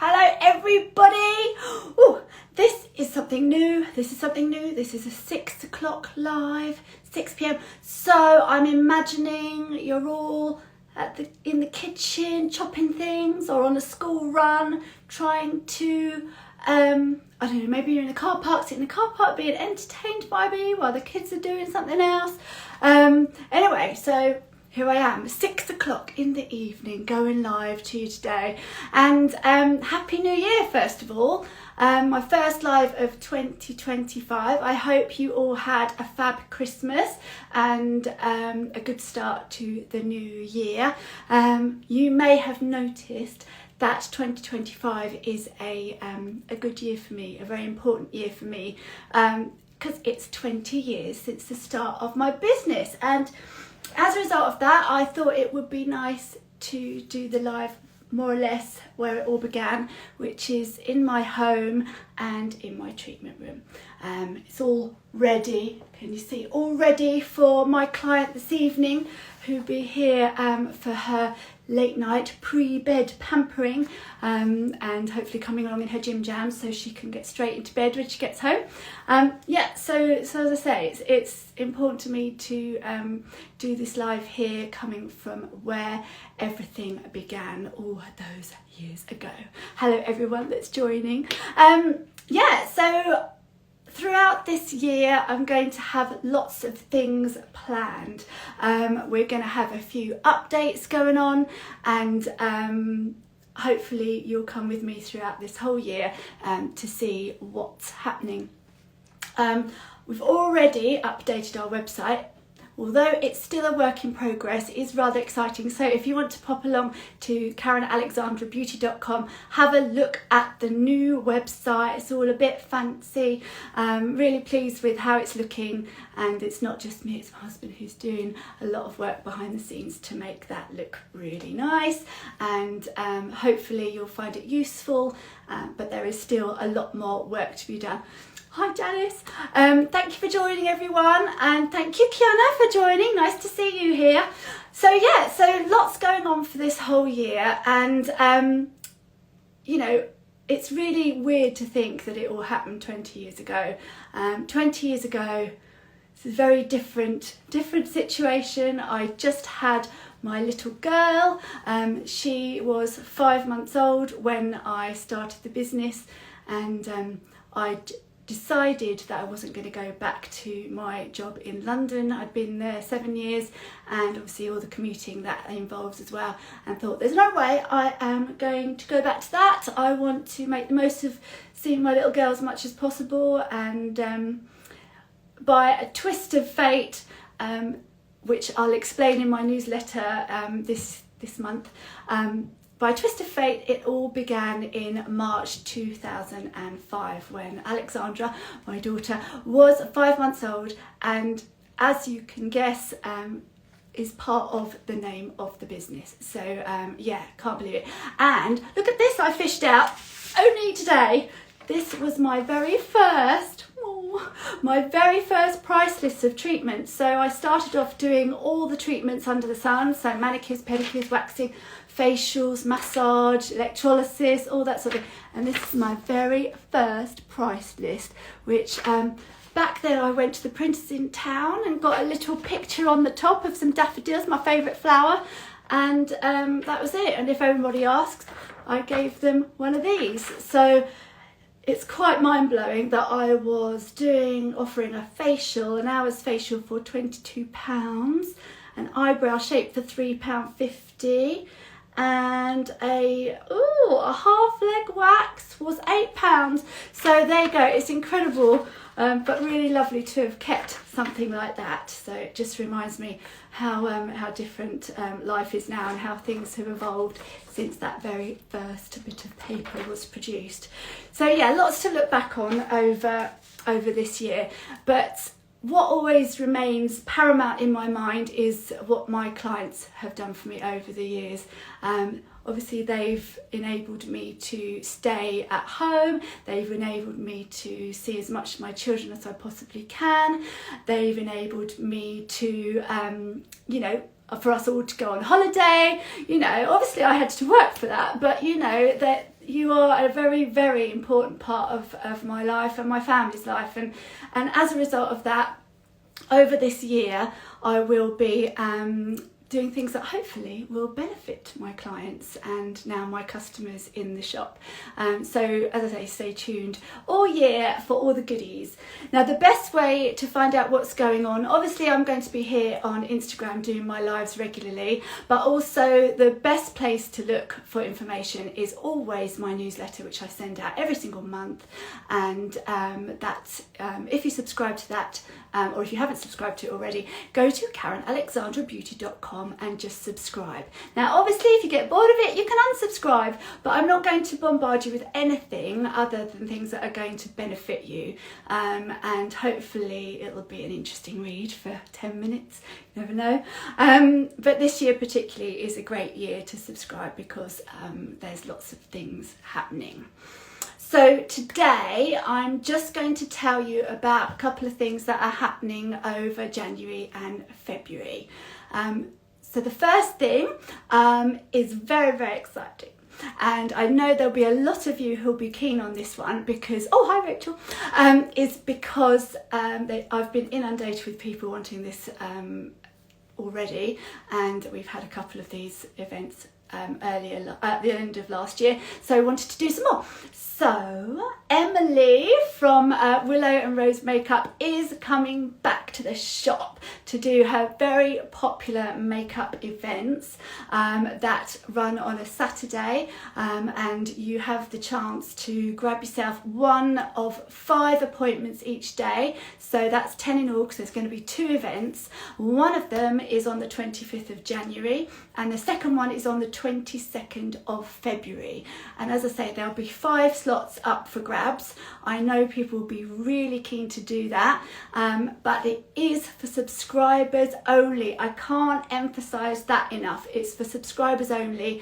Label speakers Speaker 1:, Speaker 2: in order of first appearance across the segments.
Speaker 1: Hello everybody. Oh, this is something new. This is a 6 o'clock live, 6 p.m. So I'm imagining you're all in the kitchen chopping things, or on a school run trying to, I don't know, maybe you're in the car park, sitting in the car park being entertained by me while the kids are doing something else. Anyway, so here I am, 6 o'clock in the evening, going live to you today. And Happy New Year, first of all. My first live of 2025. I hope you all had a fab Christmas and a good start to the new year. You may have noticed that 2025 is a good year for me, a very important year for me, because it's 20 years since the start of my business. And as a result of that, I thought it would be nice to do the live more or less where it all began, which is in my home and in my treatment room. It's all ready, can you see, all ready for my client this evening, who'll be here for her late night pre-bed pampering, and hopefully coming along in her gym jams so she can get straight into bed when she gets home. So as I say, it's important to me to do this live here, coming from where everything began all those years ago. Hello everyone that's joining. So throughout this year, I'm going to have lots of things planned. We're going to have a few updates going on, and hopefully you'll come with me throughout this whole year to see what's happening. We've already updated our website. Although it's still a work in progress, it is rather exciting. So if you want to pop along to KarenAlexandraBeauty.com, have a look at the new website. It's all a bit fancy. Really pleased with how it's looking. And it's not just me, it's my husband who's doing a lot of work behind the scenes to make that look really nice. And hopefully you'll find it useful, but there is still a lot more work to be done. Hi Janice, thank you for joining everyone, and thank you Kiana for joining, nice to see you here. So lots going on for this whole year, and it's really weird to think that it all happened 20 years ago. 20 years ago, it's a very different situation. I just had my little girl. She was 5 months old when I started the business, and I decided that I wasn't going to go back to my job in London. I'd been there 7 years, and obviously all the commuting that involves as well, and thought there's no way I am going to go back to that. I want to make the most of seeing my little girl as much as possible, and by a twist of fate, which I'll explain in my newsletter this month, by a twist of fate, it all began in March 2005 when Alexandra, my daughter, was 5 months old, and as you can guess, is part of the name of the business. So can't believe it. And look at this I fished out only today. This was my very first price list of treatments. So I started off doing all the treatments under the sun, so manicures, pedicures, waxing, facials, massage, electrolysis, all that sort of thing. And this is my very first price list, which back then I went to the printers in town and got a little picture on the top of some daffodils, my favourite flower, and that was it. And if anybody asks, I gave them one of these. So it's quite mind-blowing that I was offering a facial, an hour's facial, for £22, an eyebrow shape for £3.50, and a half leg wax was £8. So there you go, it's incredible, but really lovely to have kept something like that. So it just reminds me how different life is now, and how things have evolved since that very first bit of paper was produced. So lots to look back on over this year, but what always remains paramount in my mind is what my clients have done for me over the years. Obviously they've enabled me to stay at home, they've enabled me to see as much of my children as I possibly can, they've enabled me to for us all to go on holiday. Obviously I had to work for that, but that you are a very, very important part of my life and my family's life. And as a result of that, over this year, I will be doing things that hopefully will benefit my clients and now my customers in the shop. So as I say, stay tuned all year for all the goodies. Now, the best way to find out what's going on, obviously I'm going to be here on Instagram doing my lives regularly, but also the best place to look for information is always my newsletter, which I send out every single month. And if you subscribe to that, or if you haven't subscribed to it already, go to KarenAlexandraBeauty.com and just subscribe. Now, obviously, if you get bored of it, you can unsubscribe, but I'm not going to bombard you with anything other than things that are going to benefit you. And hopefully it'll be an interesting read for 10 minutes, you never know. But this year particularly is a great year to subscribe because there's lots of things happening. So today I'm just going to tell you about a couple of things that are happening over January and February. So the first thing is very, very exciting. And I know there'll be a lot of you who'll be keen on this one because, oh, hi Rachel, is because I've been inundated with people wanting this already, and we've had a couple of these events earlier at the end of last year, so I wanted to do some more. So Emily from Willow and Rose Makeup is coming back to the shop to do her very popular makeup events that run on a Saturday, and you have the chance to grab yourself one of 5 appointments each day. So that's 10 in all, because there's going to be 2 events. One of them is on the 25th of January and the second one is on the 22nd of February. And as I say, there'll be 5 slots up for grabs. I know people will be really keen to do that, but it is for subscribers only. I can't emphasize that enough. It's for subscribers only.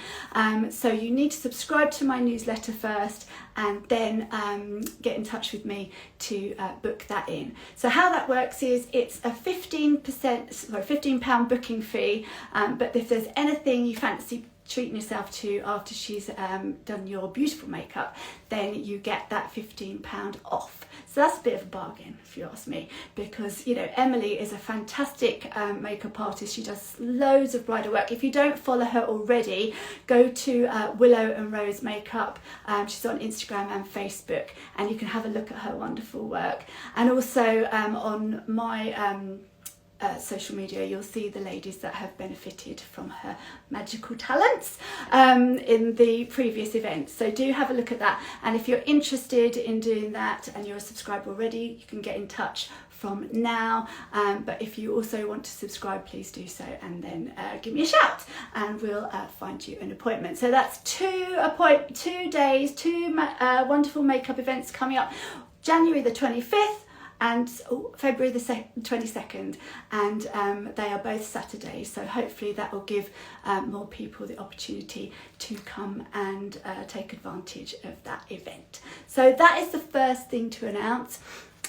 Speaker 1: So you need to subscribe to my newsletter first and then get in touch with me to book that in. So how that works is it's a £15 booking fee, but if there's anything you fancy treating yourself to after she's done your beautiful makeup, then you get that £15 off. So that's a bit of a bargain if you ask me, because you know Emily is a fantastic makeup artist. She does loads of bridal work. If you don't follow her already, go to Willow and Rose Makeup. She's on Instagram and Facebook, and you can have a look at her wonderful work. And also on my social media, you'll see the ladies that have benefited from her magical talents in the previous events. So do have a look at that, and if you're interested in doing that and you're a subscriber already, you can get in touch from now, but if you also want to subscribe, please do so, and then give me a shout and we'll find you an appointment. So that's 2 days, 2 wonderful makeup events coming up, January the 25th and February the 22nd, and they are both Saturdays, so hopefully that will give more people the opportunity to come and take advantage of that event. So that is the first thing to announce.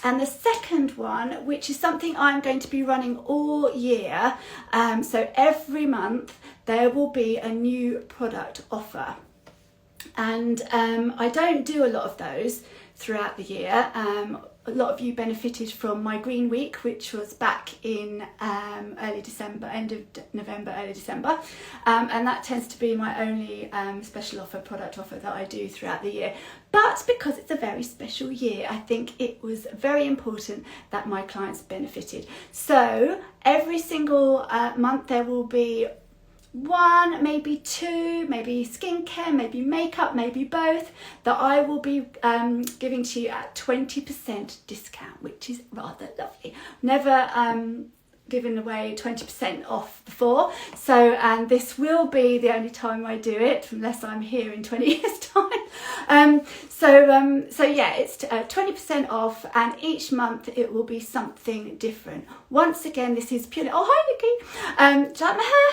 Speaker 1: And the second one, which is something I'm going to be running all year, so every month there will be a new product offer, and I don't do a lot of those throughout the year. A lot of you benefited from my Green Week, which was back in early December, end of November, early December, and that tends to be my only special offer, product offer that I do throughout the year. But because it's a very special year, I think it was very important that my clients benefited. So every single month there will be 1, maybe 2, maybe skincare, maybe makeup, maybe both, that I will be giving to you at 20% discount, which is rather lovely. Never given away 20% off before, so and this will be the only time I do it, unless I'm here in 20 years time. So yeah, it's 20% off, and each month it will be something different. Once again, this is purely, oh hi Nikki, do you like my hair?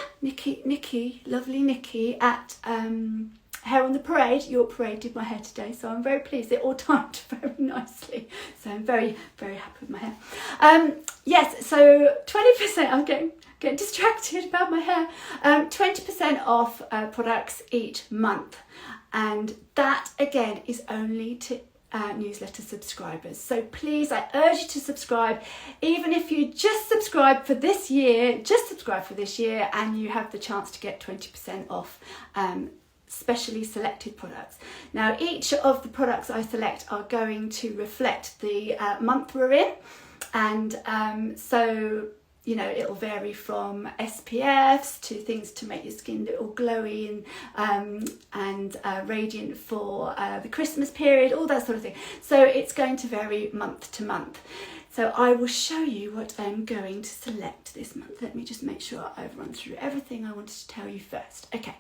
Speaker 1: Nikki, lovely Nikki at Hair on the Parade, your parade did my hair today, so I'm very pleased. It all timed very nicely, so I'm very, very happy with my hair. Yes, so 20%, I'm getting distracted about my hair. 20% off products each month. and that again is only to newsletter subscribers. So please, I urge you to subscribe. Even if you just subscribe for this year, and you have the chance to get 20% off specially selected products. Now, each of the products I select are going to reflect the month we're in, and so you know, it'll vary from SPFs to things to make your skin look all glowy and radiant for the Christmas period, all that sort of thing. So it's going to vary month to month. So I will show you what I'm going to select this month. Let me just make sure I've run through everything I wanted to tell you first. Okay,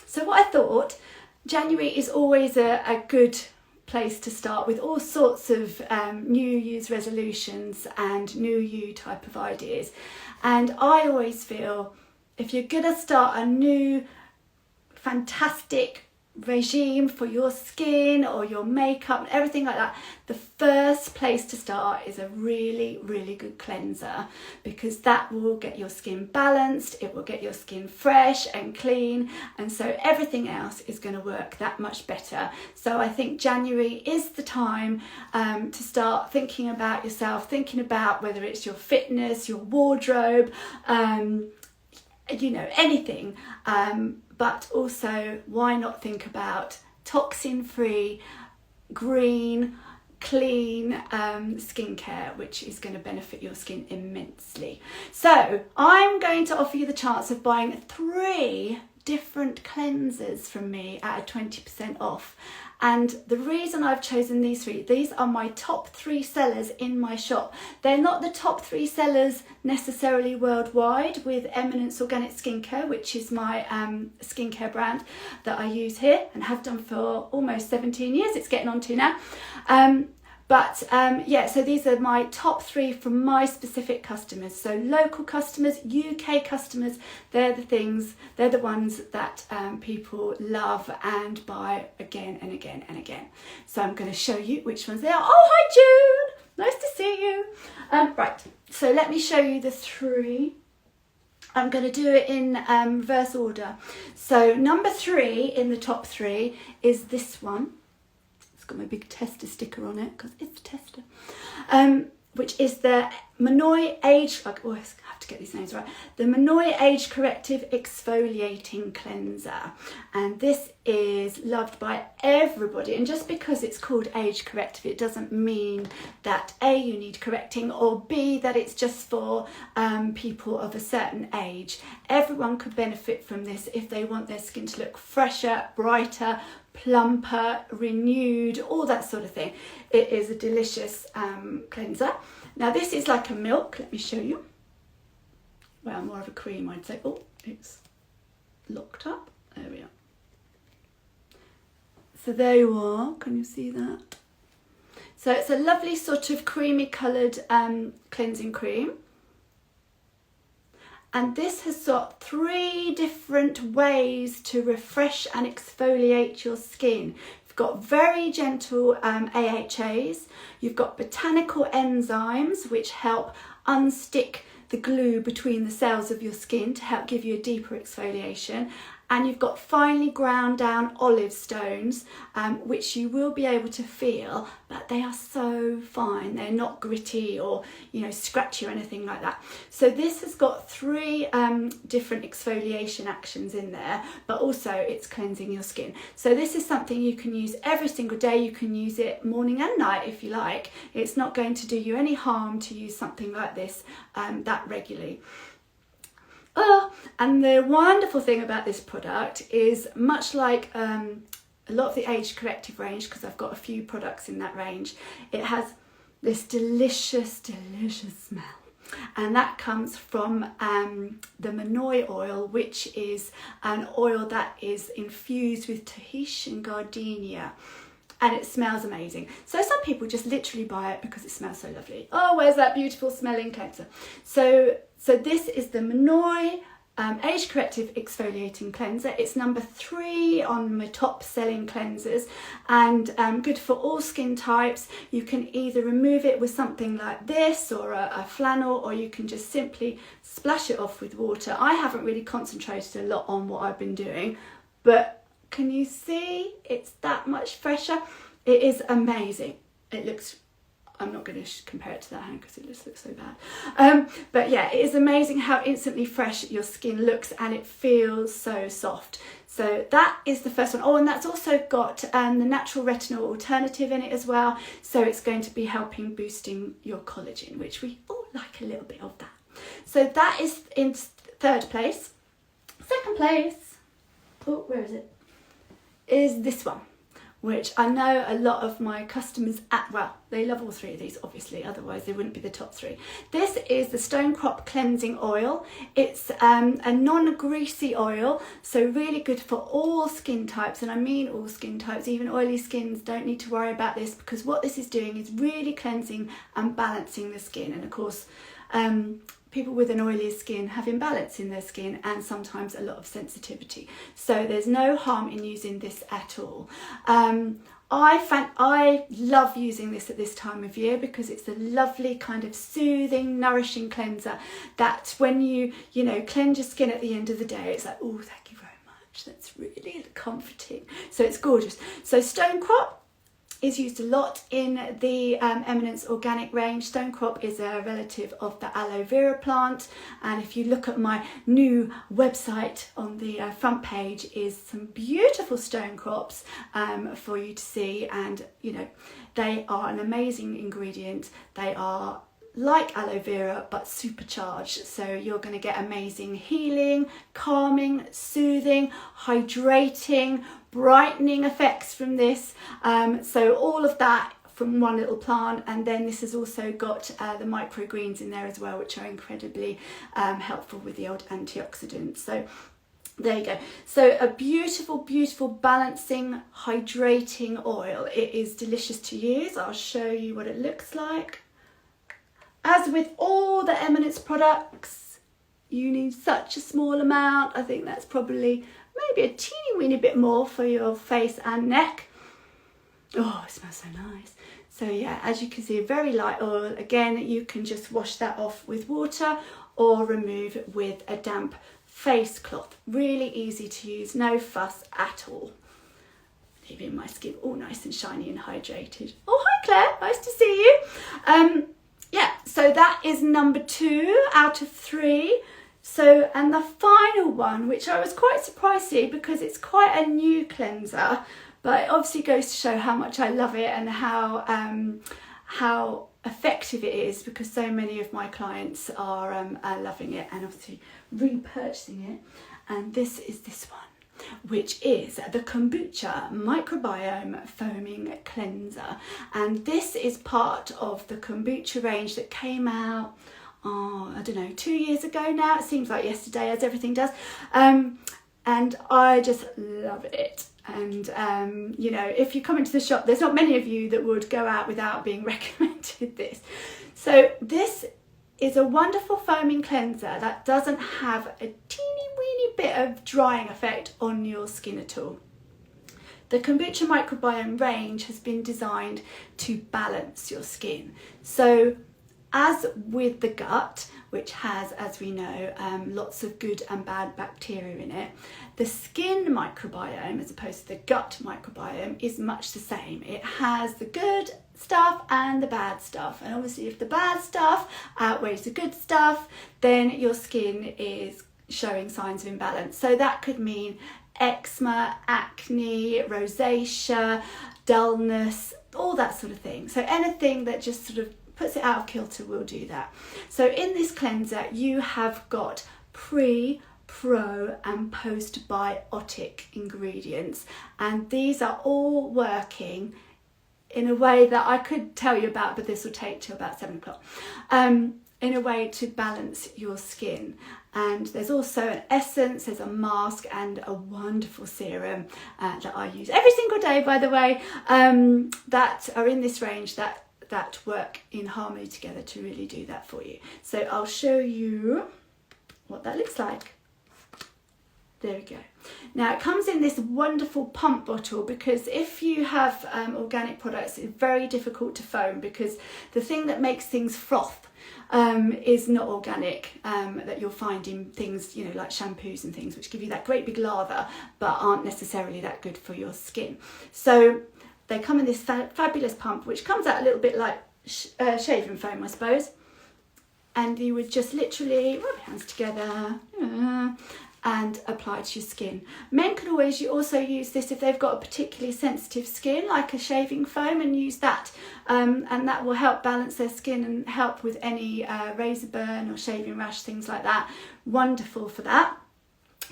Speaker 1: so what I thought, January is always a good place to start with all sorts of New Year's resolutions and new you type of ideas. And I always feel if you're going to start a new fantastic regime for your skin or your makeup and everything like that, the first place to start is a really, really good cleanser, because that will get your skin balanced, it will get your skin fresh and clean, and so everything else is going to work that much better. So I think January is the time to start thinking about yourself, thinking about whether it's your fitness, your wardrobe, you know, anything. But also, why not think about toxin-free, green, clean skincare, which is going to benefit your skin immensely. So I'm going to offer you the chance of buying 3 different cleansers from me at a 20% off. And the reason I've chosen these 3, these are my top 3 sellers in my shop. They're not the top 3 sellers necessarily worldwide with Eminence Organic Skincare, which is my skincare brand that I use here and have done for almost 17 years. It's getting on to now. Yeah, so these are my top 3 from my specific customers. So local customers, UK customers, they're the ones that people love and buy again and again and again. So I'm going to show you which ones they are. Oh, hi June, nice to see you. Right, so let me show you the 3. I'm going to do it in reverse order. So number 3 in the top 3 is this one. Got my big tester sticker on it because it's a tester, which is the Monoi Age, I have to get these names right, the Monoi Age Corrective Exfoliating Cleanser, and this is loved by everybody. And just because it's called age corrective, it doesn't mean that A, you need correcting, or B, that it's just for people of a certain age. Everyone could benefit from this if they want their skin to look fresher, brighter, plumper, renewed, all that sort of thing. It is a delicious cleanser. Now this is like a milk, let me show you. Well, more of a cream, I'd say. Oh, it's locked up. There we are. So there you are, can you see that? So it's a lovely sort of creamy coloured cleansing cream. And this has got 3 different ways to refresh and exfoliate your skin. You've got very gentle AHAs, you've got botanical enzymes which help unstick the glue between the cells of your skin to help give you a deeper exfoliation. And you've got finely ground down olive stones, which you will be able to feel, but they are so fine. They're not gritty or, you know, scratchy or anything like that. So this has got 3 different exfoliation actions in there, but also it's cleansing your skin. So this is something you can use every single day. You can use it morning and night if you like. It's not going to do you any harm to use something like this that regularly. Oh, and the wonderful thing about this product is, much like a lot of the age corrective range, because I've got a few products in that range, it has this delicious, delicious smell. And that comes from the Monoi oil, which is an oil that is infused with Tahitian gardenia. And it smells amazing. So some people just literally buy it because it smells so lovely. Oh, where's that beautiful smelling cleanser? So this is the Monoi Age Corrective Exfoliating Cleanser. It's number 3 on my top selling cleansers, and good for all skin types. You can either remove it with something like this or a flannel, or you can just simply splash it off with water. I haven't really concentrated a lot on what I've been doing, but Can you see it's that much fresher? It is amazing. It looks, I'm not going to compare it to that hand because it just looks so bad. But yeah, it is amazing how instantly fresh your skin looks, and it feels so soft. So that is the first one. Oh, and that's also got the natural retinol alternative in it as well. So it's going to be helping boosting your collagen, which we all like a little bit of that. So that is in third place. Second place, oh, where is it? Is this one, which I know a lot of my customers they love all three of these, obviously, otherwise they wouldn't be the top three. This is the Stone Crop Cleansing Oil. It's a non-greasy oil, so really good for all skin types, and I mean all skin types. Even oily skins don't need to worry about this, because what this is doing is really cleansing and balancing the skin. And of course, people with an oily skin have imbalance in their skin and sometimes a lot sensitivity. So there's no harm in using this at all. I love using this at this time of year because it's a lovely kind of soothing, nourishing cleanser that when you cleanse your skin at the end of the day, it's like, oh, thank you very much. That's really comforting. So it's gorgeous. So Stone Crop is used a lot in the Eminence Organic range. Stone Crop is a relative of the aloe vera plant, and if you look at my new website, on the front page is some beautiful stone crops for you to see, and they are an amazing ingredient. They are like aloe vera but supercharged, so you're going to get amazing healing, calming, soothing, hydrating, brightening effects from this. So all of that from one little plant. And then this has also got the microgreens in there as well, which are incredibly helpful with the old antioxidants. So there you go. So a beautiful, beautiful balancing, hydrating oil. It is delicious to use. I'll show you what it looks like. As with all the Eminence products, you need such a small amount. I think that's probably maybe a teeny weeny bit more for your face and neck. Oh, it smells so nice. So yeah, as you can see, very light oil. Again, you can just wash that off with water or remove with a damp face cloth. Really easy to use, no fuss at all. Leaving my skin all nice and shiny and hydrated. Oh, hi Claire, nice to see you. Yeah, so that is number 2 out of 3. So, and the final one, which I was quite surprised to see because it's quite a new cleanser, but it obviously goes to show how much I love it and how effective it is, because so many of my clients are loving it and obviously repurchasing it. And this is this one, which is the Kombucha Microbiome Foaming Cleanser. And this is part of the kombucha range that came out, I don't know, 2 years ago now. It seems like yesterday, as everything does. And I just love it. And, if you come into the shop, there's not many of you that would go out without being recommended this. So this is a wonderful foaming cleanser that doesn't have a teeny weeny bit of drying effect on your skin at all. The Kombucha Microbiome range has been designed to balance your skin. So as with the gut, which has, as we know, lots of good and bad bacteria in it, the skin microbiome, as opposed to the gut microbiome, is much the same. It has the good stuff and the bad stuff, and obviously if the bad stuff outweighs the good stuff, then your skin is showing signs of imbalance. So that could mean eczema, acne, rosacea, dullness, all that sort of thing. So anything that just sort of puts it out of kilter will do that. So in this cleanser you have got pre, pro and postbiotic ingredients, and these are all working in a way that I could tell you about, but this will take till about 7 o'clock, in a way to balance your skin. And there's also an essence, there's a mask and a wonderful serum that I use every single day, by the way, that are in this range that work in harmony together to really do that for you. So I'll show you what that looks like. There we go. Now it comes in this wonderful pump bottle, because if you have organic products, it's very difficult to foam, because the thing that makes things froth is not organic, that you'll find in things, you know, like shampoos and things, which give you that great big lather but aren't necessarily that good for your skin. So they come in this fabulous pump, which comes out a little bit like shaving foam, I suppose. And you would just literally rub your hands together and apply it to your skin. Men can always also use this if they've got a particularly sensitive skin, like a shaving foam, and use that. And that will help balance their skin and help with any razor burn or shaving rash, things like that. Wonderful for that.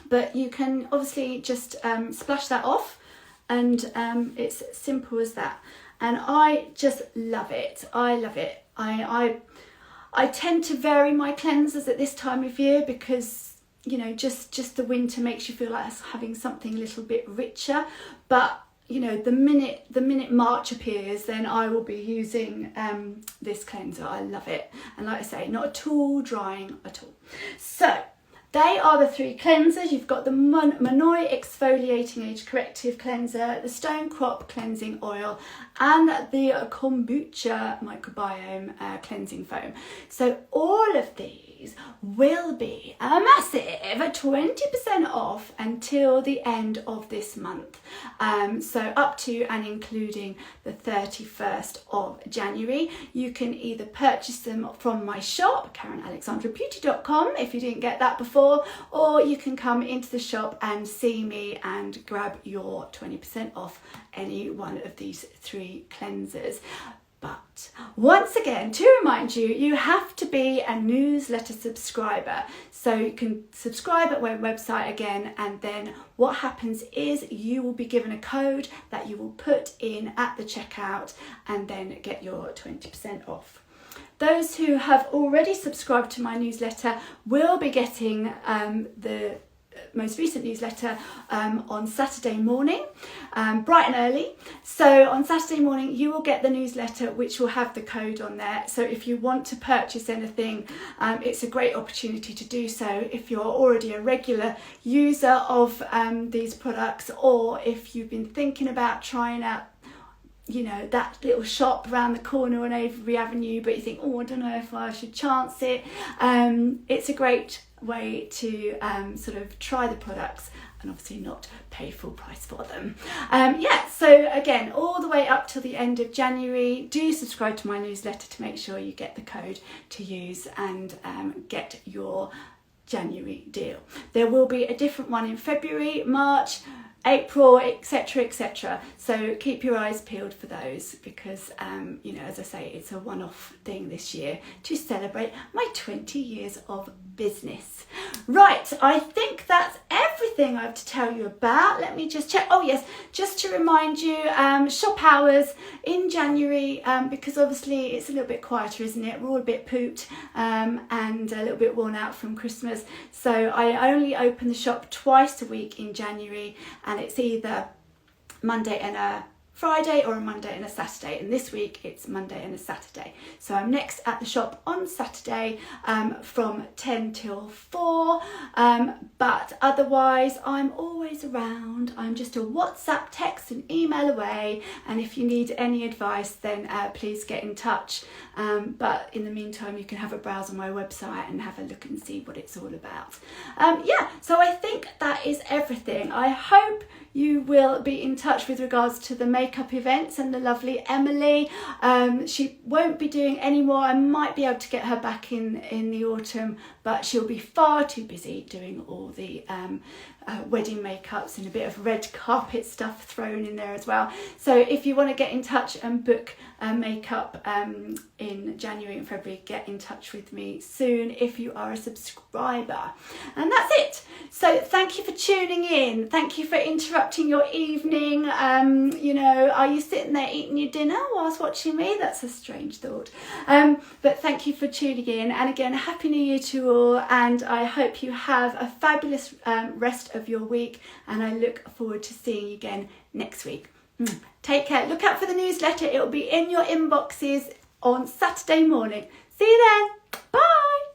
Speaker 1: But you can obviously just splash that off, and it's simple as that. And I just love it. I love it. I tend to vary my cleansers at this time of year, because you know, just the winter makes you feel like having something a little bit richer. But you know, the minute March appears, then I will be using this cleanser. I love it, and like I say, not at all drying at all. So they are the 3 cleansers. You've got the Monoi Exfoliating Age Corrective Cleanser, the Stone Crop Cleansing Oil, and the Kombucha Microbiome Cleansing Foam. So all of these will be a massive 20% off until the end of this month. So up to and including the 31st of January. You can either purchase them from my shop, KarenAlexandraBeauty.com, if you didn't get that before, or you can come into the shop and see me and grab your 20% off any one of these 3 cleansers. But once again, to remind you, you have to be a newsletter subscriber. So you can subscribe at my website again, and then what happens is you will be given a code that you will put in at the checkout and then get your 20% off. Those who have already subscribed to my newsletter will be getting the most recent newsletter on Saturday morning, bright and early. So on Saturday morning you will get the newsletter, which will have the code on there. So if you want to purchase anything, it's a great opportunity to do so if you're already a regular user of these products, or if you've been thinking about trying out, you know, that little shop around the corner on Avebury Avenue, but you think, oh, I don't know if I should chance it. It's a great way to sort of try the products and obviously not pay full price for them. So again, all the way up till the end of January, do subscribe to my newsletter to make sure you get the code to use and get your January deal. There will be a different one in February, March, April, etc, etc. So keep your eyes peeled for those, because you know, as I say, it's a one-off thing this year to celebrate my 20 years of business. Right, I think that's everything I have to tell you about. Let me just check. Oh yes, just to remind you, shop hours in January, because obviously it's a little bit quieter, isn't it? We're all a bit pooped and a little bit worn out from Christmas. So I only open the shop twice a week in January, and it's either Monday and a Friday or a Monday and a Saturday, and this week it's Monday and a Saturday. So I'm next at the shop on Saturday from 10 till 4, but otherwise I'm always around. I'm just a WhatsApp, text and email away, and if you need any advice, then please get in touch. But in the meantime, you can have a browse on my website and have a look and see what it's all about. So I think that is everything. I hope you will be in touch with regards to the makeup events and the lovely Emily. She won't be doing any more. I might be able to get her back in the autumn, but she'll be far too busy doing all the wedding makeups and a bit of red carpet stuff thrown in there as well. So if you want to get in touch and book makeup in January and February, get in touch with me soon if you are a subscriber. And that's it. So thank you for tuning in. Thank you for interrupting your evening. You know, are you sitting there eating your dinner whilst watching me? That's a strange thought. But thank you for tuning in, and again, Happy New Year to all, and I hope you have a fabulous rest of your week, and I look forward to seeing you again next week. Take care. Look out for the newsletter. It will be in your inboxes on Saturday morning. See you then. Bye.